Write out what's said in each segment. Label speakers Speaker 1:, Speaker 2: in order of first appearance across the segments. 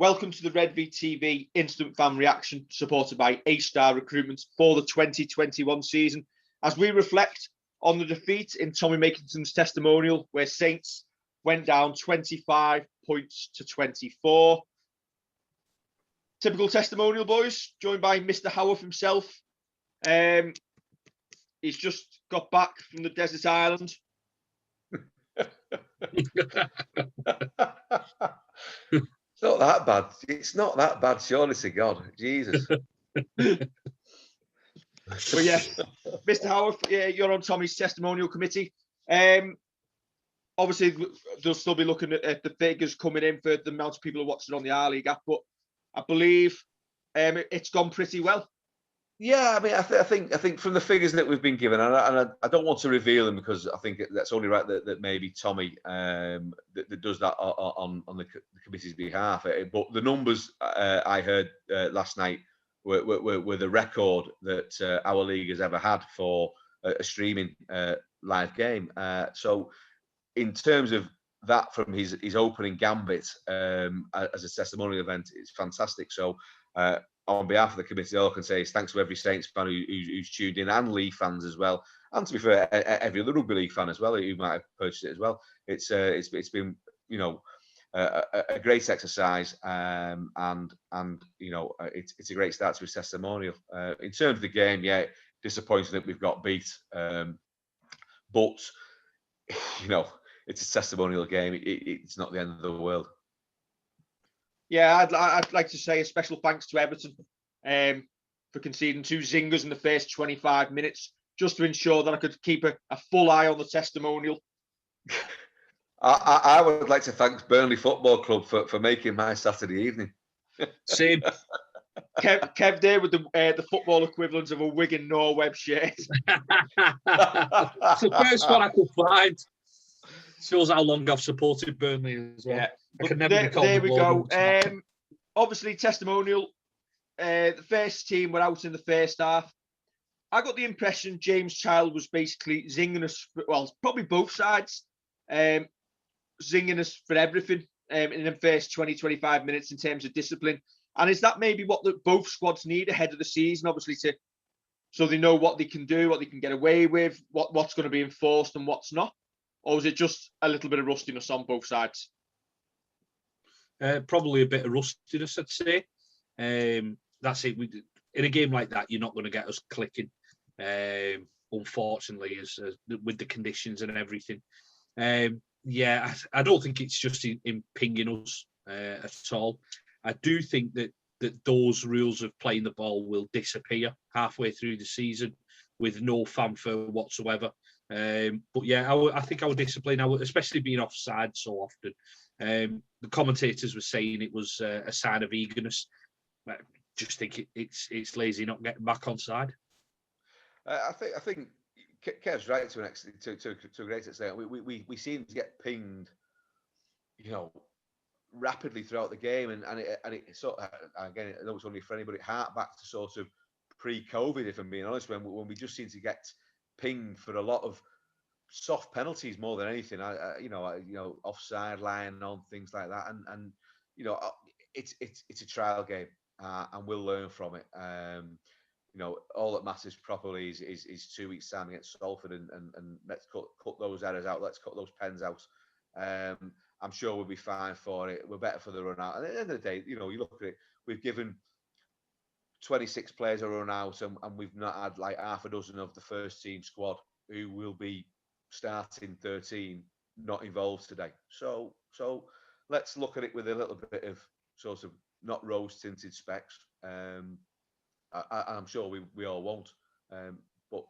Speaker 1: Welcome to the Redvee TV Instant Fan Reaction, supported by A-Star Recruitment for the 2021 season, as we reflect on the defeat in Tommy Makinson's testimonial, where Saints went down 25 points to 24. Typical testimonial, boys, joined by Mr. Howarth himself. He's just got back from the desert island.
Speaker 2: It's not that bad. It's not that bad, surely to God. Jesus.
Speaker 1: But yeah, Mr. Howarth, you're on Tommy's testimonial committee. Obviously, they'll still be looking at the figures coming in for the amount of people who are watching on the R-League app, but I believe it's gone pretty well.
Speaker 2: Yeah, I mean, I think from the figures that we've been given, and I don't want to reveal them because I think that's only right that maybe Tommy that does that on the committee's behalf. But the numbers I heard last night were the record that our league has ever had for a streaming live game. So in terms of that, from his opening gambit as a testimonial event, it's fantastic. So on behalf of the committee, all I can say is thanks to every Saints fan who's tuned in, and Leigh fans as well, and to be fair, every other rugby league fan as well who might have purchased it as well. It's been a great exercise, and it's a great start to his testimonial. In terms of the game, yeah, disappointing that we've got beat, but it's a testimonial game. It's not the end of the world.
Speaker 1: Yeah, I'd like to say a special thanks to Everton for conceding 2 zingers in the first 25 minutes, just to ensure that I could keep a full eye on the testimonial.
Speaker 2: I would like to thank Burnley Football Club for making my Saturday evening.
Speaker 3: Same.
Speaker 1: Kev there with the football equivalent of a Wigan Norweb shirt.
Speaker 3: It's the first one I could find. Shows how long I've supported Burnley as well.
Speaker 1: Yeah.
Speaker 3: I can never
Speaker 1: There we go. Obviously, testimonial. The first team were out in the first half. I got the impression James Child was basically zinging us. Well, probably both sides, zinging us for everything in the first 20-25 minutes in terms of discipline. And is that maybe what both squads need ahead of the season? Obviously, so they know what they can do, what they can get away with, what's going to be enforced and what's not. Or is it just a little bit of rustiness on both sides?
Speaker 3: Probably a bit of rustiness, I'd say. That's it. In a game like that, you're not going to get us clicking, unfortunately, as with the conditions and everything. Yeah, I don't think it's just in pinging us at all. I do think that those rules of playing the ball will disappear halfway through the season with no fanfare whatsoever. But yeah, I think our discipline, especially being offside so often, the commentators were saying it was a sign of eagerness. I just think it's lazy not getting back on side.
Speaker 2: I think Kev's right to a great extent. We seem to get pinged, rapidly throughout the game, and it sort of, again, I know it's only for anybody, hark back to sort of pre-COVID, if I'm being honest, when we just seem to get pinged for a lot of soft penalties more than anything. Offside line on things like that, and it's a trial game, and we'll learn from it. All that matters properly is 2 weeks time against Salford, and let's cut those errors out. Let's cut those pens out. I'm sure we'll be fine for it. We're better for the run out. And at the end of the day, you look at it, we've given 26 players a run out, and we've not had like half a dozen of the first team squad who will be starting 13 not involved today. So let's look at it with a little bit of sort of not rose-tinted specs. I'm sure we all won't. But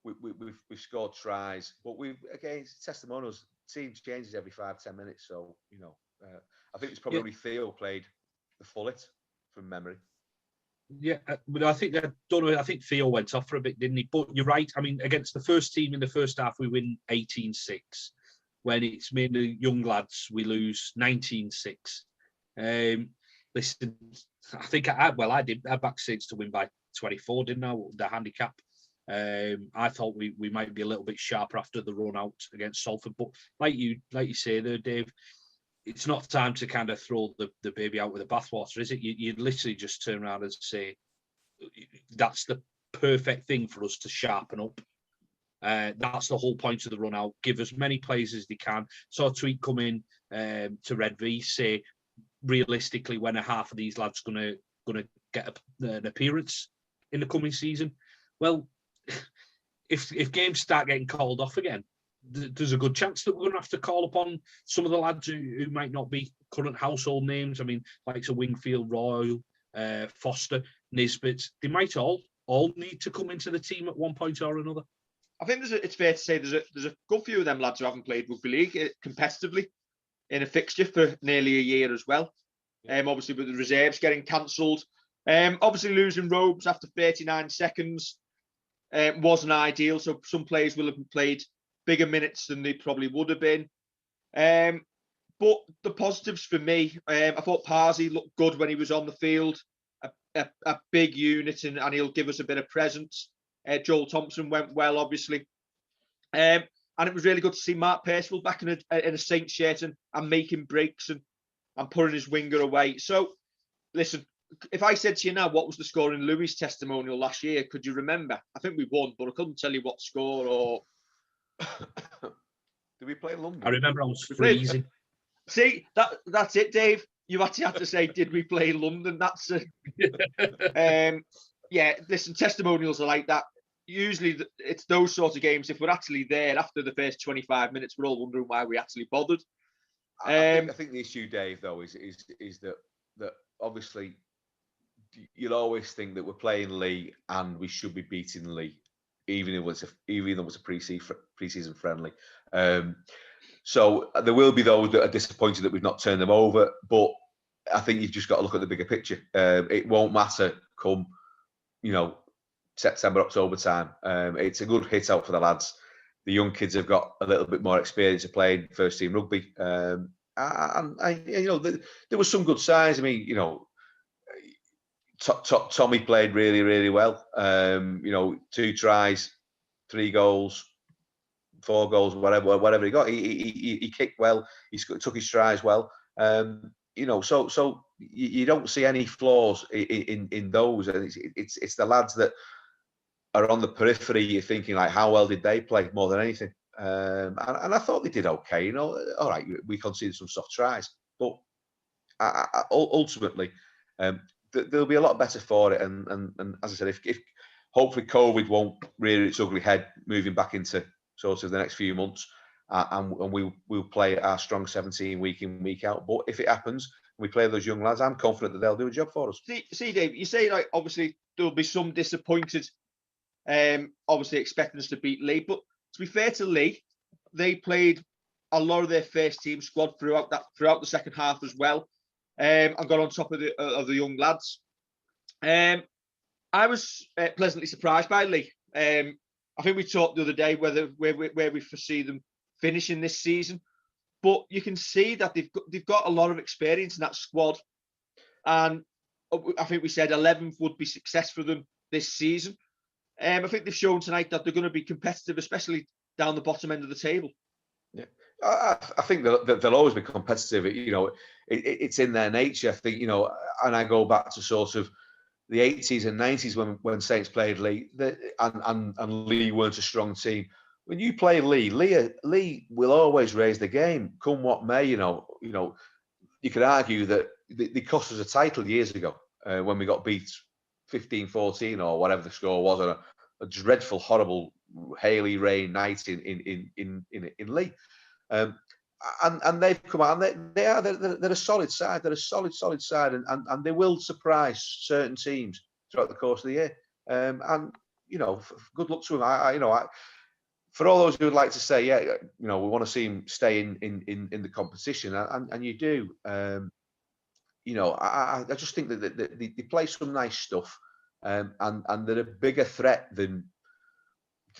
Speaker 2: we've scored tries, but again, testimonials, team changes every 5-10 minutes. So I think it's probably Theo played the fullet from memory.
Speaker 3: Yeah, but I think I think Theo went off for a bit, didn't he? But you're right. I mean, against the first team in the first half, we win 18-6. When it's mainly young lads, we lose 19-6. Listen, I think I did. I backed Saints to win by 24, didn't I? The handicap. I thought we might be a little bit sharper after the run out against Salford, but like you say there, Dave, it's not time to kind of throw the baby out with the bathwater, is it? You'd literally just turn around and say, that's the perfect thing for us to sharpen up. That's the whole point of the run out. Give as many players as they can. Saw a tweet come in to Redvee, say, realistically, when are half of these lads gonna get an appearance in the coming season? Well, if games start getting called off again, there's a good chance that we're going to have to call upon some of the lads who might not be current household names. I mean, like Wingfield, Royal, Foster, Nisbet. They might all need to come into the team at one point or another.
Speaker 1: I think it's fair to say there's a good few of them lads who haven't played rugby league competitively in a fixture for nearly a year as well. Obviously, with the reserves getting cancelled. Obviously, losing Robes after 39 seconds wasn't ideal. So some players will have played bigger minutes than they probably would have been. But the positives for me, I thought Parsi looked good when he was on the field. A big unit, and he'll give us a bit of presence. Joel Thompson went well, obviously. And it was really good to see Mark Percival back in a Saints shirt and making breaks and putting his winger away. So, listen, if I said to you now, what was the score in Louis' testimonial last year, could you remember? I think we won, but I couldn't tell you what score or...
Speaker 2: Did we play London?
Speaker 3: I remember I was freezing.
Speaker 1: See, that's it, Dave. You actually had to say, did we play London? That's it. Yeah, listen, testimonials are like that. Usually it's those sort of games. If we're actually there after the first 25 minutes, we're all wondering why we actually bothered.
Speaker 2: I think the issue, Dave, though, is that obviously you'll always think that we're playing Leigh and we should be beating Leigh, even though it's a pre-season friendly. So there will be those that are disappointed that we've not turned them over, but I think you've just got to look at the bigger picture. It won't matter come, September, October time. It's a good hit out for the lads. The young kids have got a little bit more experience of playing first team rugby, and there was some good signs. I mean, Tommy played really, really well. 2 tries, 3 goals, 4 goals, whatever he got. He kicked well. He took his strides well. So you don't see any flaws in those. And it's the lads that are on the periphery. You're thinking, like, how well did they play more than anything? And I thought they did okay. All right, we conceded some soft tries, but ultimately, there'll be a lot better for it. And as I said, if hopefully COVID won't rear its ugly head moving back into sort of the next few months, and we'll play our strong 17 week in, week out. But if it happens, and we play those young lads, I'm confident that they'll do a job for us.
Speaker 1: See, Dave, you say, like, obviously there'll be some disappointed, obviously expecting us to beat Leigh, but to be fair to Leigh, they played a lot of their first team squad throughout the second half as well, and got on top of the young lads. I was pleasantly surprised by Leigh. I think we talked the other day where we foresee them finishing this season, but you can see that they've got a lot of experience in that squad, and I think we said 11th would be success for them this season. I think they've shown tonight that they're going to be competitive, especially down the bottom end of the table.
Speaker 2: Yeah, I think they'll always be competitive. It's in their nature. I think, and I go back to sort of the 80s and 90s when Saints played Leigh, and Leigh weren't a strong team. When you play Leigh will always raise the game, come what may. You could argue that they cost us a title years ago when we got beat 15-14 or whatever the score was on a dreadful, horrible haily rain night in Leigh. And they've come out, and they're a solid side. They're a solid side, and they will surprise certain teams throughout the course of the year. Good luck to them. For all those who would like to say, we want to see them stay in the competition, and you do. I just think that they play some nice stuff, and they're a bigger threat than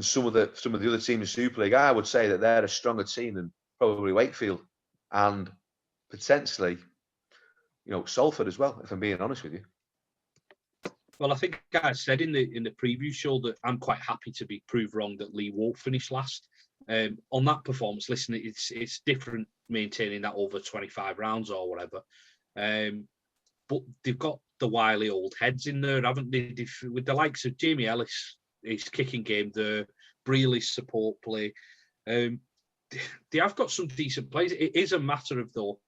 Speaker 2: some of the other teams in Super League. I would say that they're a stronger team than probably Wakefield, and potentially, Salford as well, if I'm being honest with you.
Speaker 3: Well, I think I said in the preview show that I'm quite happy to be proved wrong that Leigh won't finish last. on that performance, listen, it's different maintaining that over 25 rounds or whatever. But they've got the wily old heads in there, haven't they? With the likes of Jamie Ellis, his kicking game there, Brealey's support play. They have got some decent players. It is a matter of, though,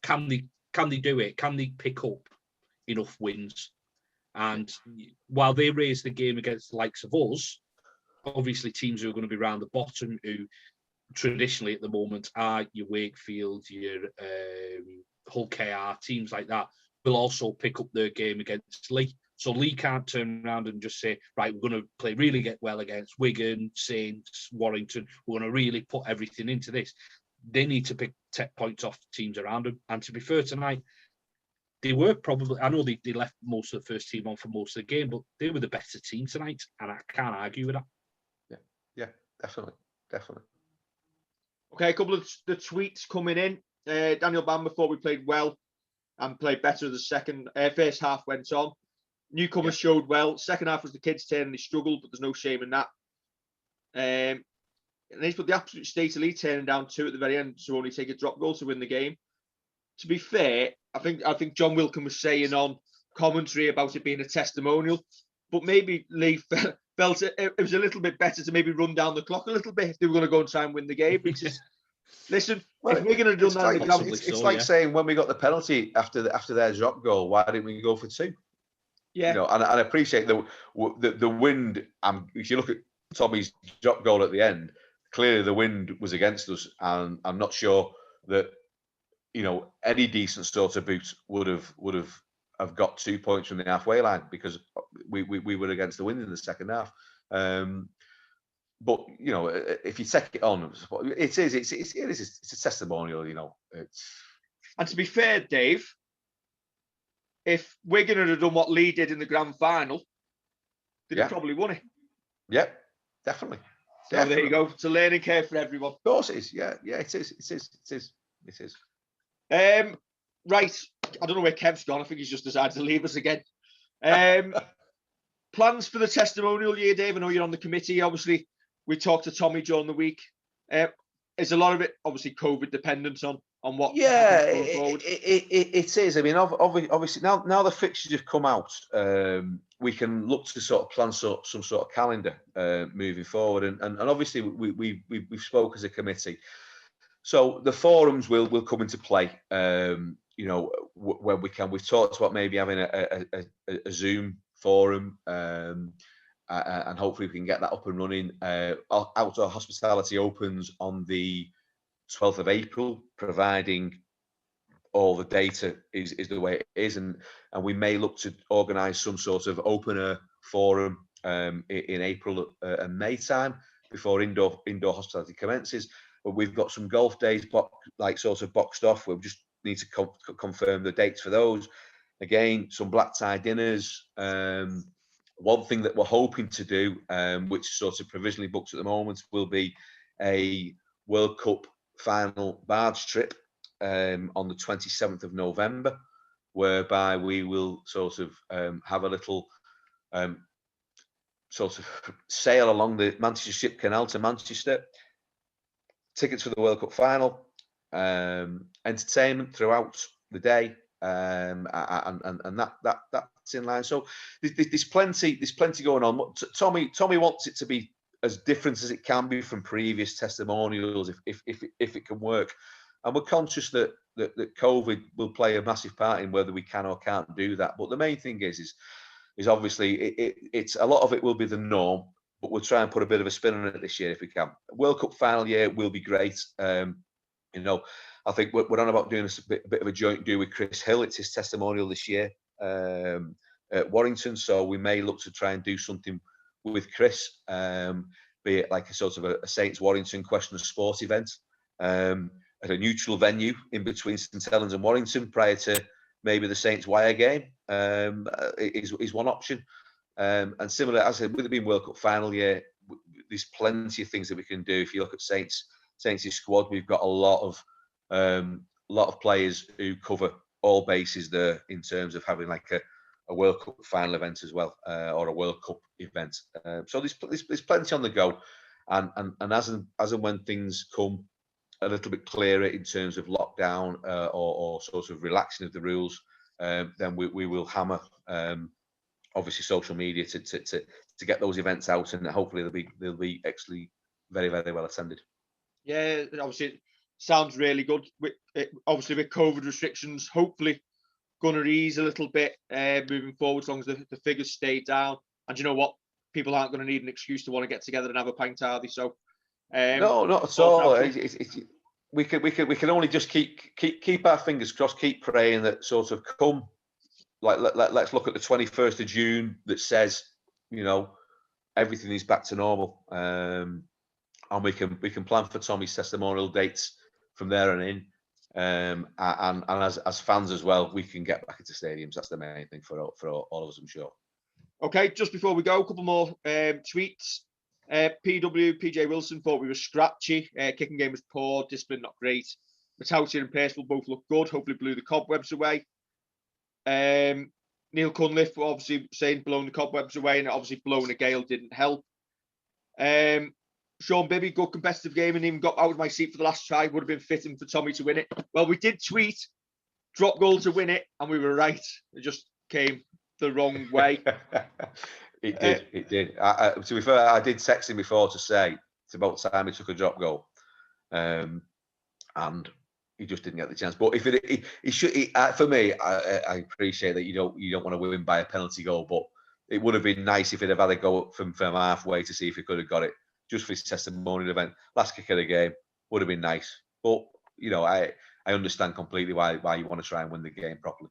Speaker 3: can they do it? Can they pick up enough wins? And while they raise the game against the likes of us, obviously teams who are going to be around the bottom, who traditionally at the moment are your Wakefield, your Hull KR, teams like that, will also pick up their game against Leigh. So Leigh can't turn around and just say, right, we're going to get well against Wigan, Saints, Warrington. We're going to really put everything into this. They need to take points off teams around them. And to be fair tonight, they were probably, I know they left most of the first team on for most of the game, but they were the better team tonight, and I can't argue with that.
Speaker 2: Yeah, definitely.
Speaker 1: Okay, a couple of the tweets coming in. Daniel Bamber thought we played well and played better as the first half went on. Newcomers showed well. Second half was the kids' turn and they struggled, but there's no shame in that. And he's put the absolute state of Leigh turning down 2 at the very end to only take a drop goal to win the game. To be fair, I think John Wilkin was saying on commentary about it being a testimonial, but maybe Leigh felt it was a little bit better to maybe run down the clock a little bit if they were going to go and try and win the game. Because, listen,
Speaker 2: well,
Speaker 1: if we're going to do that,
Speaker 2: it's like saying when we got the penalty after their drop goal, why didn't we go for 2?
Speaker 1: Yeah,
Speaker 2: and I appreciate the wind. If you look at Tommy's drop goal at the end, clearly the wind was against us, and I'm not sure that any decent sort of boot would have got 2 points from the halfway line, because we were against the wind in the second half. But if you take it on, it's a testimonial.
Speaker 1: And to be fair, Dave, if Wigan had done what Leigh did in the grand final, they'd have probably won it.
Speaker 2: Yeah, definitely.
Speaker 1: So there you go. It's a learning curve for everyone.
Speaker 2: Of course it is. Yeah, it is.
Speaker 1: Right. I don't know where Kev's gone. I think he's just decided to leave us again. Plans for the testimonial year, Dave? I know you're on the committee. Obviously, we talked to Tommy during the week. Is a lot of it obviously COVID dependent on what?
Speaker 2: Yeah, it is. I mean, obviously now the fixtures have come out, we can look to sort of plan some sort of calendar moving forward, and obviously we've spoke as a committee, so the forums will come into play. When we can, we've talked about maybe having a Zoom forum, and hopefully we can get that up and running. Outdoor hospitality opens on the 12th of April, providing all the data is the way it is, and we may look to organise some sort of opener forum in April and May time before indoor hospitality commences. But we've got some golf days sort of boxed off. We just need to confirm the dates for those. Again, some black tie dinners. One thing that we're hoping to do, which is sort of provisionally booked at the moment, will be a World Cup final barge trip on the 27th of November, whereby we will sort of have a little sort of sail along the Manchester Ship Canal to Manchester. Tickets for the World Cup final, entertainment throughout the day, and that's in line. So there's plenty going on. Tommy wants it to be as different as it can be from previous testimonials, if it can work. And we're conscious that COVID will play a massive part in whether we can or can't do that. But the main thing is obviously it's a lot of it will be the norm, but we'll try and put a bit of a spin on it this year if we can. World Cup final year will be great. I think we're on about doing a bit of a joint do with Chris Hill. It's his testimonial this year at Warrington, so we may look to try and do something with Chris, be it like a sort of a Saints Warrington question of sport event at a neutral venue in between St Helens and Warrington prior to maybe the Saints Wire game is one option. And similar, as I said, with it being World Cup final year, there's plenty of things that we can do. If you look at Saints' squad, we've got a lot of players who cover all bases there in terms of having like a World Cup final event as well, or a World Cup event. So there's plenty on the go, and as and when things come a little bit clearer in terms of lockdown or sort of relaxing of the rules, then we will hammer obviously social media to get those events out, and hopefully they'll be actually very, very well attended.
Speaker 1: Yeah, obviously it sounds really good. Obviously with COVID restrictions, hopefully going to ease a little bit moving forward, as long as the figures stay down. And you know what? People aren't going to need an excuse to want to get together and have a pint, are they? So
Speaker 2: no, not at all. We can only just keep our fingers crossed, keep praying that sort of come, like let's look at the 21st of June that says, you know, everything is back to normal, and we can plan for Tommy's testimonial dates from there and in, and as fans as well, we can get back into stadiums. That's the main thing for all of us, I'm sure. Okay,
Speaker 1: just before we go, a couple more tweets. PJ Wilson thought we were scratchy. Kicking game was poor, discipline not great. Matautia and Percival both look good. Hopefully blew the cobwebs away. Neil Cunliffe obviously saying blowing the cobwebs away, and obviously blowing a gale didn't help. Sean Bibby, good competitive game, and even got out of my seat for the last try. Would have been fitting for Tommy to win it. Well, we did tweet drop goal to win it, and we were right. It just came the wrong way.
Speaker 2: It did. To be fair, I did text him before to say it's about time he took a drop goal, and he just didn't get the chance. But if he should, for me, I appreciate that you don't want to win by a penalty goal, but it would have been nice if he'd have had a go from halfway to see if he could have got it just for his testimonial event. Last kick of the game would have been nice, but you know, I understand completely why you want to try and win the game properly.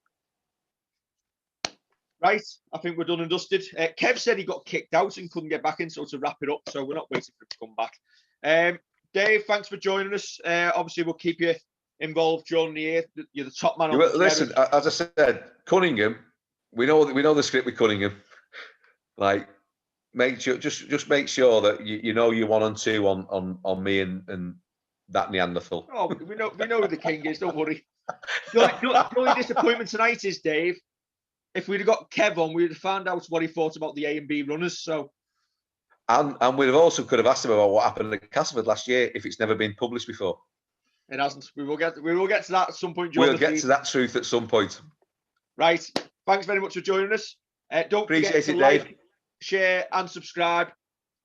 Speaker 1: Right, I think we're done and dusted. Kev said he got kicked out and couldn't get back in, so to wrap it up, so we're not waiting for him to come back. Dave, thanks for joining us. Obviously, we'll keep you involved during the year. You're the top man on the
Speaker 2: listen, as I said, Cunningham, we know the script with Cunningham. Like, make sure, just make sure that you know you're 1 and 2 on me and that Neanderthal.
Speaker 1: Oh, we know who the king is. Don't worry. The only disappointment tonight is, Dave, if we'd have got Kev on, we'd have found out what he thought about the A and B runners. So,
Speaker 2: and we'd have also could have asked him about what happened at Castleford last year if it's never been published before.
Speaker 1: It hasn't. We will get to that at some point.
Speaker 2: We'll get to that truth at some point.
Speaker 1: Right. Thanks very much for joining us. Don't forget to like, share, and subscribe,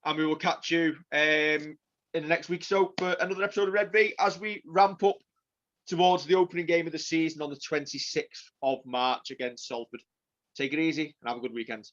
Speaker 1: and we will catch you in the next week or so for another episode of Redvee as we ramp up towards the opening game of the season on the 26th of March against Salford. Take it easy and have a good weekend.